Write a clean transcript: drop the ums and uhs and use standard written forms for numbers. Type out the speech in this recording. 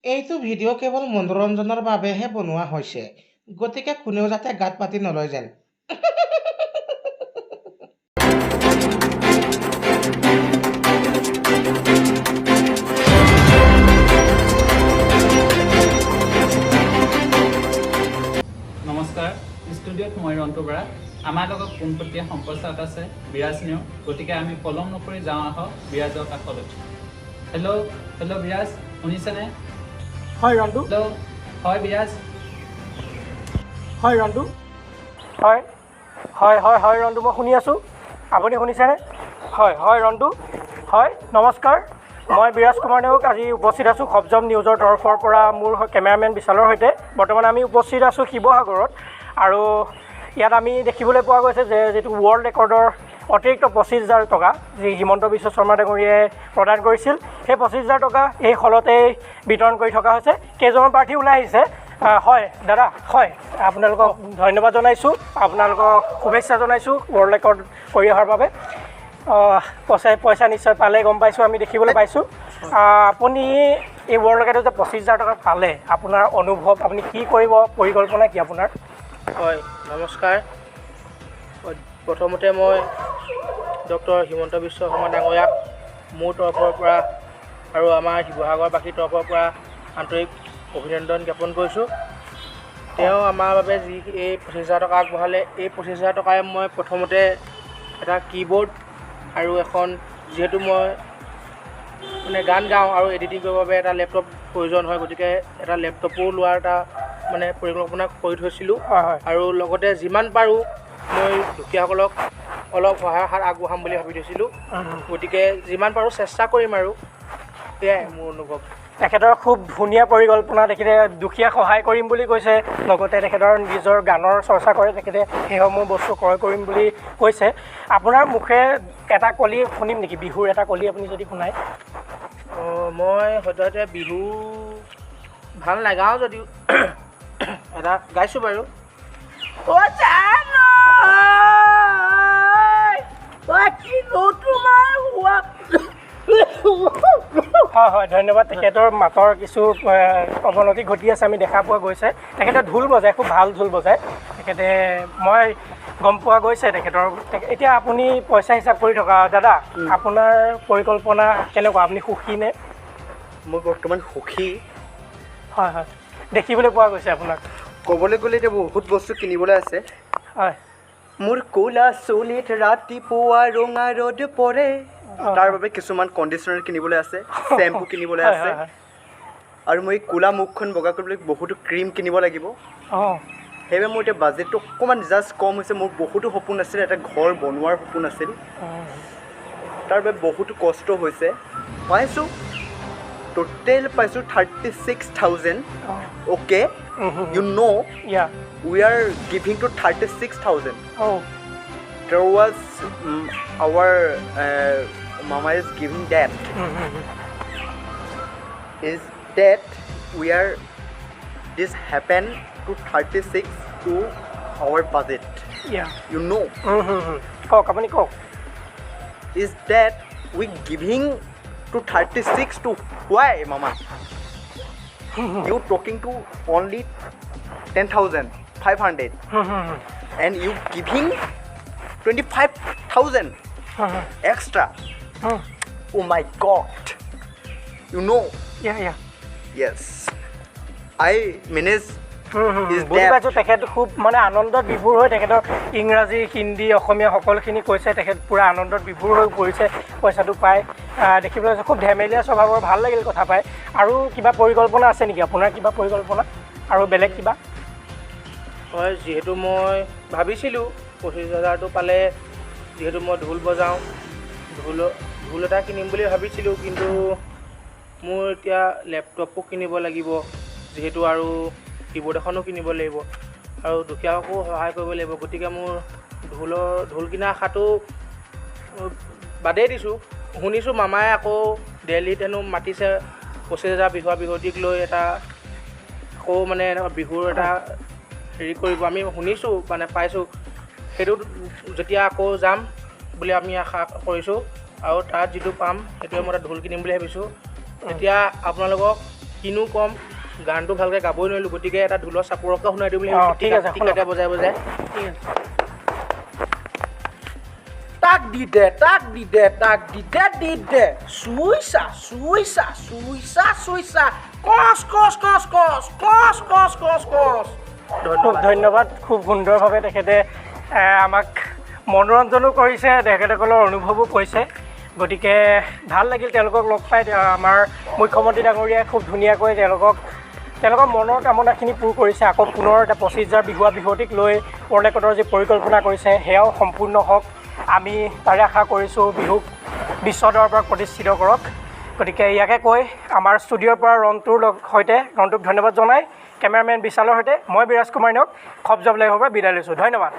এইটো ভিডিঅ' কেৱল মনোৰঞ্জনৰ বাবেহে বনোৱা হৈছে, গতিকে কোনেও যাতে গাত পাতি নলয় যেন। নমস্কাৰ, ষ্টুডিঅ'ত মই ৰন্তু বৰা। আমাৰ লগত পোনপটীয়া সম্প্ৰচাৰত আছে বিৰাজ নিউ। গতিকে আমি পলম নকৰি যাওঁ আহক বিৰাজৰ কাষলৈ। হেল্ল' বিৰাজ, শুনিছেনে? হয় ৰন্তু। হেল্ল', হয় বিৰাজ। হয় ৰন্তু। হয় ৰন্তু, মই শুনি আছোঁ। আপুনি শুনিছেনে? হয় ৰন্তু। হয়, নমস্কাৰ। মই বিৰাজ কুমাৰ নেওগ আজি উপস্থিত আছোঁ খপজপ নিউজৰ তৰফৰ পৰা মোৰ কেমেৰামেন বিশালৰ সৈতে। বৰ্তমান আমি উপস্থিত আছোঁ শিৱসাগৰত, আৰু ইয়াত আমি দেখিবলৈ পোৱা গৈছে যে যিটো ৱৰ্ল্ড ৰেকৰ্ডৰ অতিৰিক্ত 25,000 টকা যি হিমন্ত বিশ্ব শৰ্মা ডাঙৰীয়াই প্ৰদান কৰিছিল, সেই 25,000 টকা এই হলতেই বিতৰণ কৰি থকা হৈছে। কেইজনমান প্ৰাৰ্থী ওলাই আহিছে। হয় দাদা, হয়, আপোনালোকক ধন্যবাদ জনাইছোঁ, আপোনালোকক শুভেচ্ছা জনাইছোঁ ৱৰ্ল্ড ৰেকৰ্ড কৰি অহাৰ বাবে। পইচা নিশ্চয় পালে, গম পাইছোঁ, আমি দেখিবলৈ পাইছোঁ। আপুনি এই ৱৰ্ল্ড ৰেকৰ্ডত যে 25,000 টকা পালে, আপোনাৰ অনুভৱ, আপুনি কি কৰিব, পৰিকল্পনা কি আপোনাৰ? হয়, নমস্কাৰ। প্ৰথমতে মই ডক্টৰ হিমন্ত বিশ্ব শৰ্মা ডাঙৰীয়াক মোৰ তৰফৰ পৰা আৰু আমাৰ শিৱসাগৰবাসীৰ তৰফৰ পৰা আন্তৰিক অভিনন্দন জ্ঞাপন কৰিছোঁ। তেওঁ আমাৰ বাবে যি এই 25,000 টকা আগবঢ়ালে, এই 25,000 টকাই মই প্ৰথমতে এটা কীবৰ্ড আৰু এখন, যিহেতু মই মানে গান গাওঁ আৰু এডিটিং কৰিবৰ বাবে এটা লেপটপ প্ৰয়োজন হয়, গতিকে এটা লেপটপো লোৱাৰ এটা মানে পৰিকল্পনা কৰি থৈছিলোঁ। আৰু লগতে যিমান পাৰোঁ মই দুখীয়াসকলক অলপ সহায়ৰ হাত আগবঢ়াম বুলি ভাবি থৈছিলোঁ। গতিকে যিমান পাৰোঁ চেষ্টা কৰিম, আৰু এয়াই মোৰ অনুভৱ। তেখেতৰ খুব ধুনীয়া পৰিকল্পনা। তেখেতে দুখীয়াক সহায় কৰিম বুলি কৈছে, লগতে তেখেতৰ নিজৰ গানৰ চৰ্চা কৰে, তেখেতে সেইসমূহ বস্তু ক্ৰয় কৰিম বুলি কৈছে। আপোনাৰ মুখে এটা কলি শুনিম নেকি, বিহুৰ এটা কলি আপুনি যদি শুনায়? মই সদ্যহতে বিহু ভাল নাগাওঁ যদিও এটা গাইছোঁ বাৰু। হয়, ধন্যবাদ। তেখেতৰ মাতৰ কিছু অৱনতি ঘটি আছে, আমি দেখা পোৱা গৈছে। তেখেতে ঢোল বজায়, খুব ভাল ঢোল বজায় তেখেতে, মই গম পোৱা গৈছে তেখেতৰ। এতিয়া আপুনি পইচা হিচাপ কৰি থকা দাদা, আপোনাৰ পৰিকল্পনা কেনেকুৱা? আপুনি সুখী নে? মই বৰ্তমান সুখী। হয়, দেখিবলৈ পোৱা গৈছে আপোনাক। ক'বলৈ গ'লে এতিয়া বহুত বস্তু কিনিবলৈ আছে। হয়, মোৰ ক'লা চুলিত ৰাতিপুৱা ৰঙা ৰ'দ পৰে, তাৰ বাবে কিছুমান কণ্ডিশ্যনাৰ কিনিবলৈ আছে, চেম্পু কিনিবলৈ আছে, আৰু মই ক'লা মুখখন বগা কৰিবলৈ বহুতো ক্ৰীম কিনিব লাগিব। সেইবাবে মোৰ এতিয়া বাজেটটো অকণমান জাষ্ট কম হৈছে। মোৰ বহুতো সপোন আছিল, এটা ঘৰ বনোৱাৰ সপোন আছিল, তাৰ বাবে বহুতো কষ্ট হৈছে। পাইছোঁ, টোটেল পাইছোঁ 36,000. Okay, you know, we are giving to 36,000. There was our mama is giving that. Is that we are, this happened to 36 to our budget. You know. কওক, আপুনি কওক। Is that we giving to 36 to why, mama? You talking to only 10,500 and you giving 25,000 extra. Oh my God. You know. Yes. I manage. বুজি পাইছোঁ। তেখেত খুব মানে আনন্দত বিভোৰ হৈ, তেখেতৰ ইংৰাজী, হিন্দী, অসমীয়া সকলোখিনি কৈছে। তেখেত পূৰা আনন্দত বিভোৰ হৈ পৰিছে পইচাটো পাই। দেখিবলৈ খুব ধেমেলীয়া স্বভাৱৰ, ভাল লাগিল কথা পাই। আৰু কিবা পৰিকল্পনা আছে নেকি আপোনাৰ? কিবা পৰিকল্পনা আৰু বেলেগ কিবা? হয়, যিহেতু মই ভাবিছিলোঁ 25,000টো পালে, যিহেতু মই ঢোল বজাওঁ, ঢোল এটা কিনিম বুলি ভাবিছিলোঁ, কিন্তু মোৰ এতিয়া লেপটপো কিনিব লাগিব, যিহেতু আৰু কীবৰ্ড এখনো কিনিব লাগিব, আৰু দুখীয়াকো সহায় কৰিব লাগিব। গতিকে মোৰ ঢোল কিনা আশাটো বাদেই দিছোঁ। শুনিছোঁ মামাই আকৌ দিল্লীত হেনো মাতিছে 25,000 বিহুৱতীক লৈ এটা আকৌ মানে বিহুৰ এটা হেৰি কৰিব, আমি শুনিছোঁ, মানে পাইছোঁ। সেইটো যেতিয়া আকৌ যাম বুলি আমি আশা কৰিছোঁ, আৰু তাত যিটো পাম সেইটোৱে মই এটা ঢোল কিনিম বুলি ভাবিছোঁ। এতিয়া আপোনালোকক কিনো ক'ম গানটো ভালকৈ গাবই নোৱাৰিলোঁ গতিকে এটা ঢোলৰ চাপৰকে শুনাই দিম বুলি ঠিক আছে, টিকাতে বজাই বজাই ঠিক আছে তাক দি দে তাক দি দে তাক দি দে চুইছা চুইছা চুইছা চুইছা কচ কচ কচ কচ কচ কচ কচ কচ খুব ধন্যবাদ খুব সুন্দৰভাৱে তেখেতে আমাক মনোৰঞ্জনো কৰিছে তেখেতসকলৰ অনুভৱো কৈছে গতিকে ভাল লাগিল তেওঁলোকক লগ পাই আমাৰ মুখ্যমন্ত্ৰী ডাঙৰীয়াই খুব ধুনীয়াকৈ তেওঁলোকৰ মনৰ কামনাখিনি পূৰ কৰিছে আকৌ পুনৰ এটা 25,000 বিহুৱা বিহুৱতীক লৈ পৰ্ণেকটৰ যি পৰিকল্পনা কৰিছে সেয়াও সম্পূৰ্ণ হওক আমি তাৰে আশা কৰিছোঁ বিহুক বিশ্ব দৰবাৰত প্ৰতিষ্ঠিত কৰক গতিকে ইয়াকে কৈ আমাৰ ষ্টুডিঅ'ৰ পৰা ৰন্টুক ধন্যবাদ জনাই কেমেৰামেন বিশালৰ সৈতে মই বিৰাজ কুমাৰ নেওগ খপজপ লাইভৰ পৰা বিদায় লৈছোঁ ধন্যবাদ